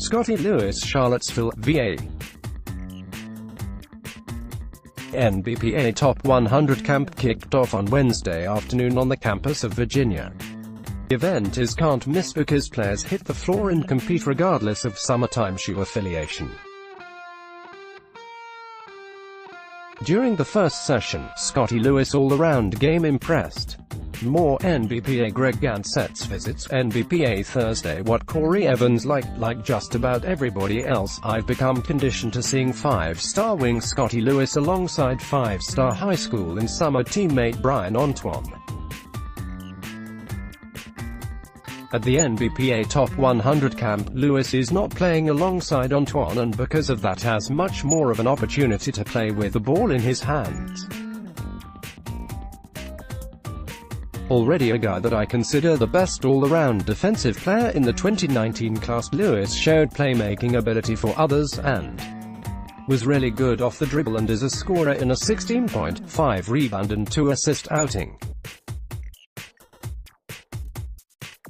Scotty Lewis, Charlottesville, VA. NBPA Top 100 Camp kicked off on Wednesday afternoon on the campus of Virginia. The event is can't miss because players hit the floor and compete regardless of summertime shoe affiliation. During the first session, Scotty Lewis' all-around game impressed. More NBPA Greg Gansets visits NBPA Thursday. What Corey Evans like just about everybody else, I've become conditioned to seeing 5-star wing Scotty Lewis alongside 5-star high school and summer teammate Brian Antoine. At the NBPA Top 100 camp, Lewis is not playing alongside Antoine and because of that has much more of an opportunity to play with the ball in his hands. Already a guy that I consider the best all-around defensive player in the 2019 class, Lewis showed playmaking ability for others and was really good off the dribble and is a scorer in a 16.5 rebound and 2 assist outing.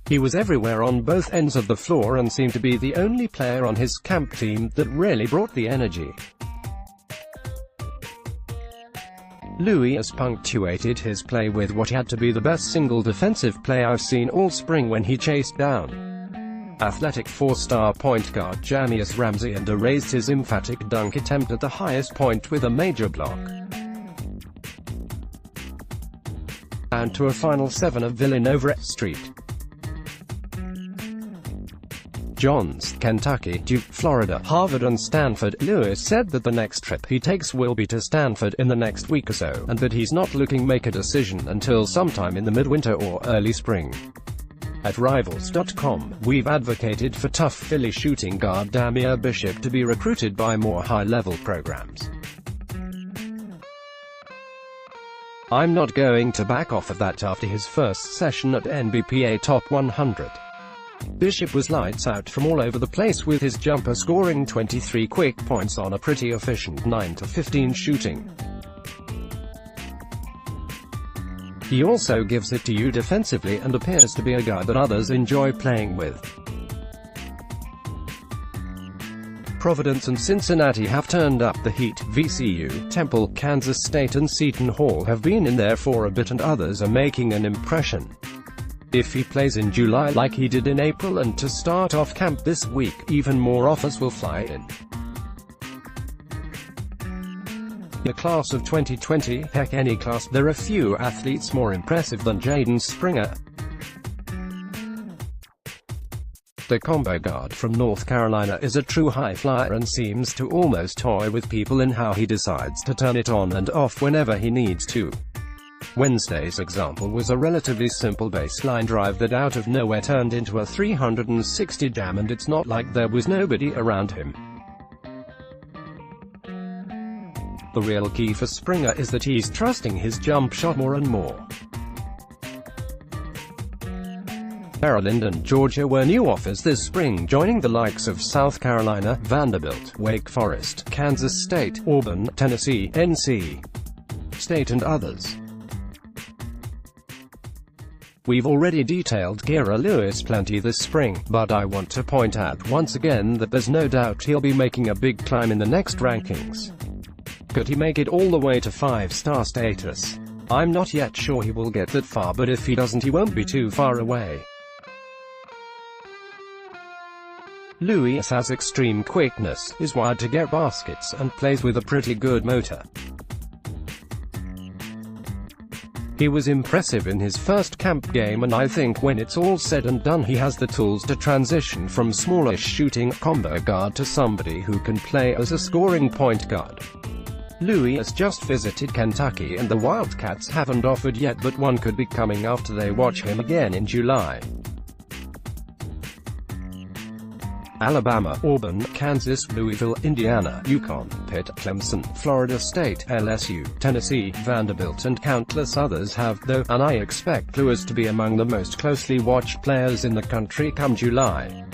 He was everywhere on both ends of the floor and seemed to be the only player on his camp team that really brought the energy. Lewis punctuated his play with what had to be the best single defensive play I've seen all spring when he chased down athletic 4-star point guard Jamius Ramsey and erased his emphatic dunk attempt at the highest point with a major block. And to a final 7 of Villanova Street. Johns, Kentucky, Duke, Florida, Harvard and Stanford. Lewis said that the next trip he takes will be to Stanford in the next week or so, and that he's not looking to make a decision until sometime in the midwinter or early spring. At Rivals.com, we've advocated for tough Philly shooting guard Damier Bishop to be recruited by more high-level programs. I'm not going to back off of that. After his first session at NBPA Top 100. Bishop was lights out from all over the place with his jumper, scoring 23 quick points on a pretty efficient 9-15 shooting. He also gives it to you defensively and appears to be a guy that others enjoy playing with. Providence and Cincinnati have turned up the heat. VCU, Temple, Kansas State and Seton Hall have been in there for a bit and others are making an impression. If he plays in July like he did in April and to start off camp this week, even more offers will fly in. The class of 2020, heck any class, there are few athletes more impressive than Jaden Springer. The combo guard from North Carolina is a true high flyer and seems to almost toy with people in how he decides to turn it on and off whenever he needs to. Wednesday's example was a relatively simple baseline drive that out of nowhere turned into a 360 jam, and it's not like there was nobody around him. The real key for Springer is that he's trusting his jump shot more and more. Maryland and Georgia were new offers this spring, joining the likes of South Carolina, Vanderbilt, Wake Forest, Kansas State, Auburn, Tennessee, NC State and others. We've already detailed Kira Lewis plenty this spring, but I want to point out once again that there's no doubt he'll be making a big climb in the next rankings. Could he make it all the way to 5-star status? I'm not yet sure he will get that far, but if he doesn't, he won't be too far away. Lewis has extreme quickness, is wired to get baskets, and plays with a pretty good motor. He was impressive in his first camp game, and I think when it's all said and done he has the tools to transition from smallish shooting combo guard to somebody who can play as a scoring point guard. Lewis just visited Kentucky and the Wildcats haven't offered yet, but one could be coming after they watch him again in July. Alabama, Auburn, Kansas, Louisville, Indiana, UConn, Pitt, Clemson, Florida State, LSU, Tennessee, Vanderbilt and countless others have, though, and I expect Lewis to be among the most closely watched players in the country come July.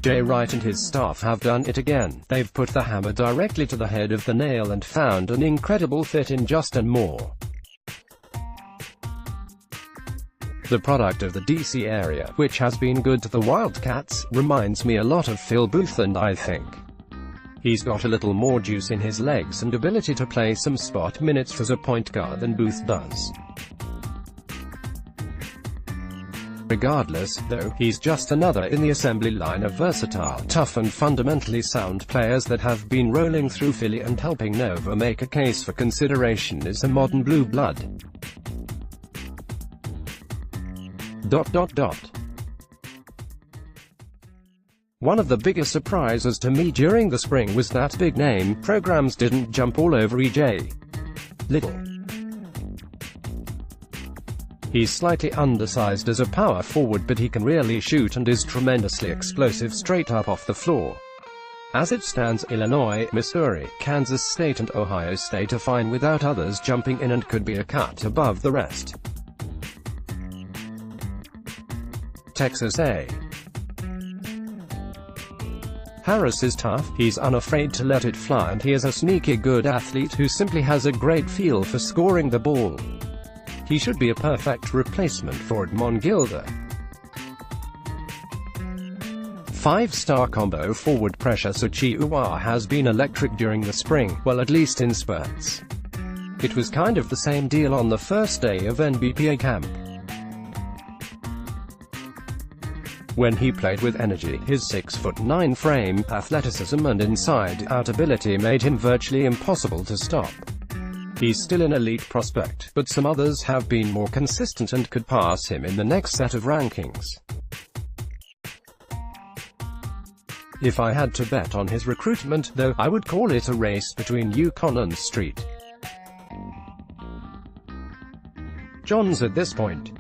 Jay Wright and his staff have done it again. They've put the hammer directly to the head of the nail and found an incredible fit in Justin Moore. The product of the DC area, which has been good to the Wildcats, reminds me a lot of Phil Booth, and I think he's got a little more juice in his legs and ability to play some spot minutes as a point guard than Booth does. Regardless, though, he's just another in the assembly line of versatile, tough and fundamentally sound players that have been rolling through Philly and helping Nova make a case for consideration as a modern blue blood. One of the biggest surprises to me during the spring was that big-name programs didn't jump all over E.J. Liddell. He's slightly undersized as a power forward, but he can really shoot and is tremendously explosive straight up off the floor. As it stands, Illinois, Missouri, Kansas State and Ohio State are fine without others jumping in and could be a cut above the rest. Texas A. Harris is tough, he's unafraid to let it fly, and he is a sneaky good athlete who simply has a great feel for scoring the ball. He should be a perfect replacement for Edmond Gilder. 5-star combo forward pressure Suchi Uwa has been electric during the spring, well, at least in spurts. It was kind of the same deal on the first day of NBPA camp. When he played with energy, his 6'9" frame, athleticism and inside-out ability made him virtually impossible to stop. He's still an elite prospect, but some others have been more consistent and could pass him in the next set of rankings. If I had to bet on his recruitment, though, I would call it a race between UConn and Street. Johns at this point.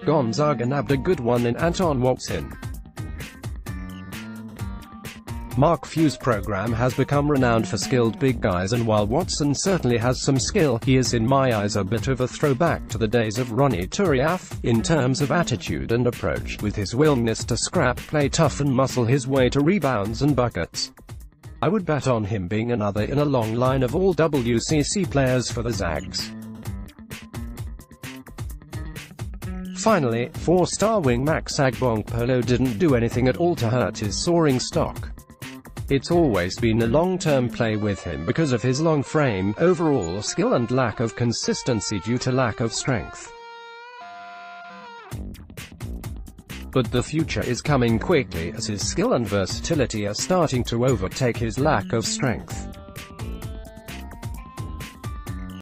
Gonzaga nabbed a good one in Anton Watson. Mark Few's program has become renowned for skilled big guys, and while Watson certainly has some skill, he is in my eyes a bit of a throwback to the days of Ronnie Turiaf, in terms of attitude and approach, with his willingness to scrap, play tough and muscle his way to rebounds and buckets. I would bet on him being another in a long line of all WCC players for the Zags. Finally, 4-star wing Max Agbonkpolo didn't do anything at all to hurt his soaring stock. It's always been a long-term play with him because of his long frame, overall skill and lack of consistency due to lack of strength. But the future is coming quickly, as his skill and versatility are starting to overtake his lack of strength.